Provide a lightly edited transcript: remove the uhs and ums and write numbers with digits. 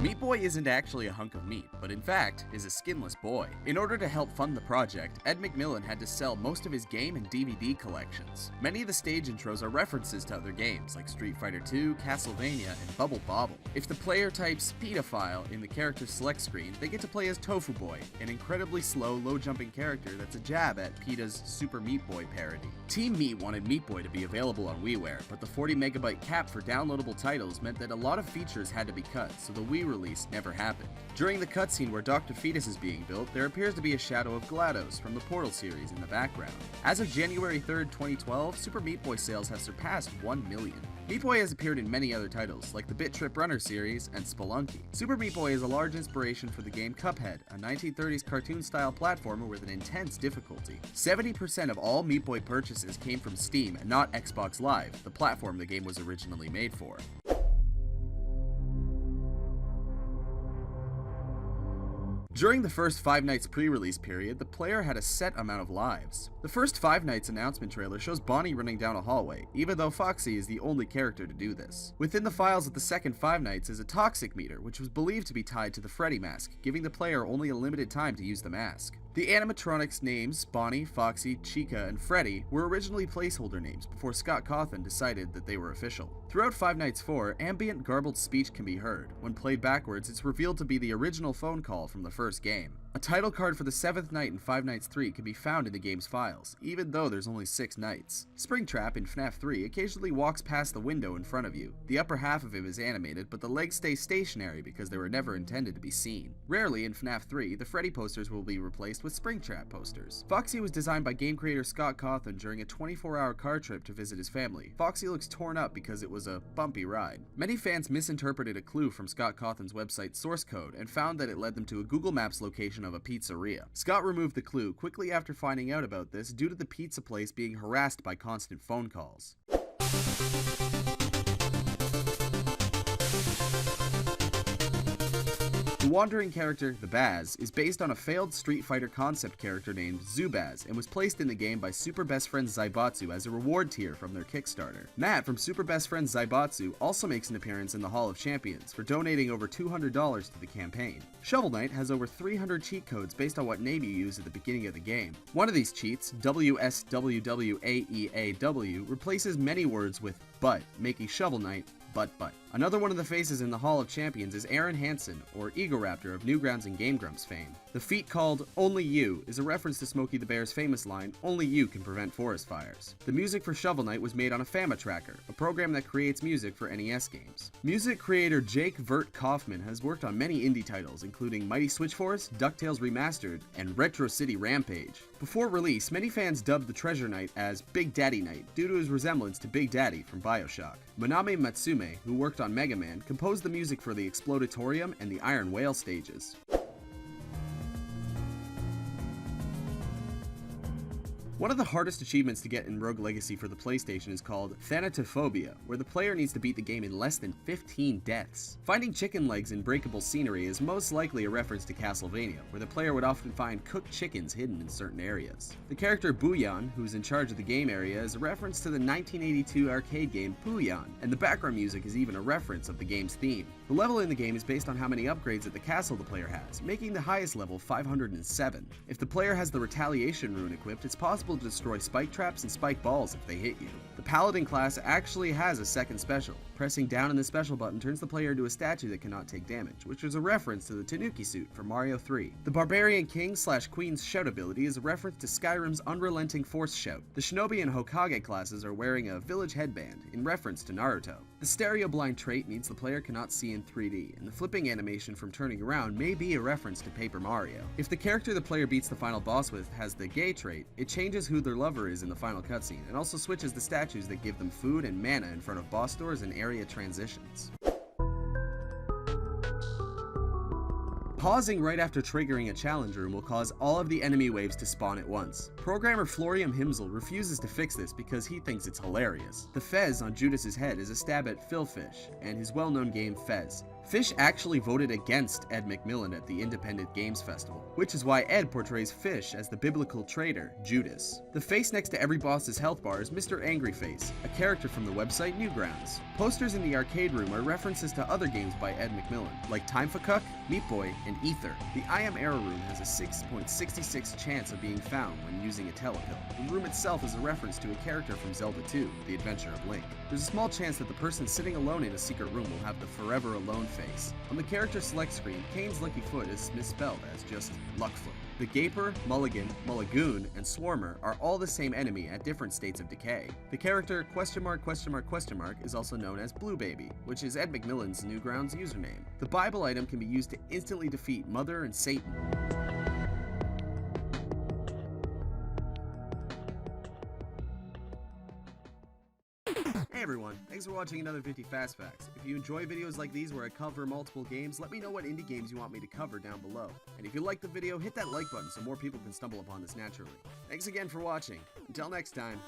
Meat Boy isn't actually a hunk of meat, but in fact, is a skinless boy. In order to help fund the project, Ed McMillan had to sell most of his game and DVD collections. Many of the stage intros are references to other games, like Street Fighter II, Castlevania, and Bubble Bobble. If the player types pedophile in the character select screen, they get to play as Tofu Boy, an incredibly slow, low-jumping character that's a jab at PETA's Super Meat Boy parody. Team Meat wanted Meat Boy to be available on WiiWare, but the 40 megabyte cap for downloadable titles meant that a lot of features had to be cut, so the Wii release never happened. During the cutscene where Dr. Fetus is being built, there appears to be a shadow of GLaDOS from the Portal series in the background. As of January 3rd, 2012, Super Meat Boy sales have surpassed 1 million. Meat Boy has appeared in many other titles, like the Bit Trip Runner series and Spelunky. Super Meat Boy is a large inspiration for the game Cuphead, a 1930s cartoon-style platformer with an intense difficulty. 70% of all Meat Boy purchases came from Steam and not Xbox Live, the platform the game was originally made for. During the first Five Nights pre-release period, the player had a set amount of lives. The first Five Nights announcement trailer shows Bonnie running down a hallway, even though Foxy is the only character to do this. Within the files of the second Five Nights is a toxic meter, which was believed to be tied to the Freddy mask, giving the player only a limited time to use the mask. The animatronics names, Bonnie, Foxy, Chica, and Freddy, were originally placeholder names before Scott Cawthon decided that they were official. Throughout Five Nights 4, ambient garbled speech can be heard. When played backwards, it's revealed to be the original phone call from the first game. A title card for the 7th night in Five Nights 3 can be found in the game's files, even though there's only 6 nights. Springtrap in FNAF 3 occasionally walks past the window in front of you. The upper half of him is animated, but the legs stay stationary because they were never intended to be seen. Rarely in FNAF 3, the Freddy posters will be replaced with Springtrap posters. Foxy was designed by game creator Scott Cawthon during a 24-hour car trip to visit his family. Foxy looks torn up because it was a bumpy ride. Many fans misinterpreted a clue from Scott Cawthon's website source code and found that it led them to a Google Maps location of a pizzeria. Scott removed the clue quickly after finding out about this due to the pizza place being harassed by constant phone calls. The wandering character, the Baz, is based on a failed Street Fighter concept character named Zubaz and was placed in the game by Super Best Friends Zaibatsu as a reward tier from their Kickstarter. Matt from Super Best Friends Zaibatsu also makes an appearance in the Hall of Champions for donating over $200 to the campaign. Shovel Knight has over 300 cheat codes based on what name you use at the beginning of the game. One of these cheats, WSWWAEAW, replaces many words with butt, making Shovel Knight butt. Another one of the faces in the Hall of Champions is Aaron Hansen, or Egoraptor of Newgrounds and Game Grumps fame. The feat called Only You is a reference to Smokey the Bear's famous line, "Only you can prevent forest fires." The music for Shovel Knight was made on a Fama Tracker, a program that creates music for NES games. Music creator Jake Vert Kaufman has worked on many indie titles, including Mighty Switch Force, DuckTales Remastered, and Retro City Rampage. Before release, many fans dubbed the Treasure Knight as Big Daddy Knight due to his resemblance to Big Daddy from BioShock. Manami Matsume, who worked on Mega Man, composed the music for the Explodatorium and the Iron Whale stages. One of the hardest achievements to get in Rogue Legacy for the PlayStation is called Thanatophobia, where the player needs to beat the game in less than 15 deaths. Finding chicken legs in breakable scenery is most likely a reference to Castlevania, where the player would often find cooked chickens hidden in certain areas. The character Booyan, who's in charge of the game area, is a reference to the 1982 arcade game Booyan, and the background music is even a reference of the game's theme. The level in the game is based on how many upgrades at the castle the player has, making the highest level 507. If the player has the Retaliation rune equipped, it's possible to destroy spike traps and spike balls if they hit you. The Paladin class actually has a second special. Pressing down on the special button turns the player into a statue that cannot take damage, which is a reference to the Tanuki suit from Mario 3. The Barbarian King/Queen's shout ability is a reference to Skyrim's unrelenting force shout. The Shinobi and Hokage classes are wearing a village headband, in reference to Naruto. The stereo blind trait means the player cannot see in 3D, and the flipping animation from turning around may be a reference to Paper Mario. If the character the player beats the final boss with has the gay trait, it changes who their lover is in the final cutscene, and also switches the statues that give them food and mana in front of boss doors and area transitions. Pausing right after triggering a challenge room will cause all of the enemy waves to spawn at once. Programmer Florian Himsel refuses to fix this because he thinks it's hilarious. The Fez on Judas's head is a stab at Phil Fish and his well-known game Fez. Fish actually voted against Ed McMillan at the Independent Games Festival, which is why Ed portrays Fish as the biblical traitor, Judas. The face next to every boss's health bar is Mr. Angry Face, a character from the website Newgrounds. Posters in the arcade room are references to other games by Ed McMillan, like Time for Cuck, Meat Boy, and Ether. The I Am Error room has a 6.66 chance of being found when using a telepill. The room itself is a reference to a character from Zelda 2, The Adventure of Link. There's a small chance that the person sitting alone in a secret room will have the Forever Alone face. On the character select screen, Kane's lucky foot is misspelled as just Luckfoot. The Gaper, Mulligan, Mulligoon, and Swarmer are all the same enemy at different states of decay. The character !! is also known as Blue Baby, which is Ed McMillan's Newgrounds username. The Bible item can be used to instantly defeat Mother and Satan. Hey everyone, thanks for watching another 50 Fast Facts. If you enjoy videos like these where I cover multiple games, let me know what indie games you want me to cover down below. And if you like the video, hit that like button so more people can stumble upon this naturally. Thanks again for watching. Until next time.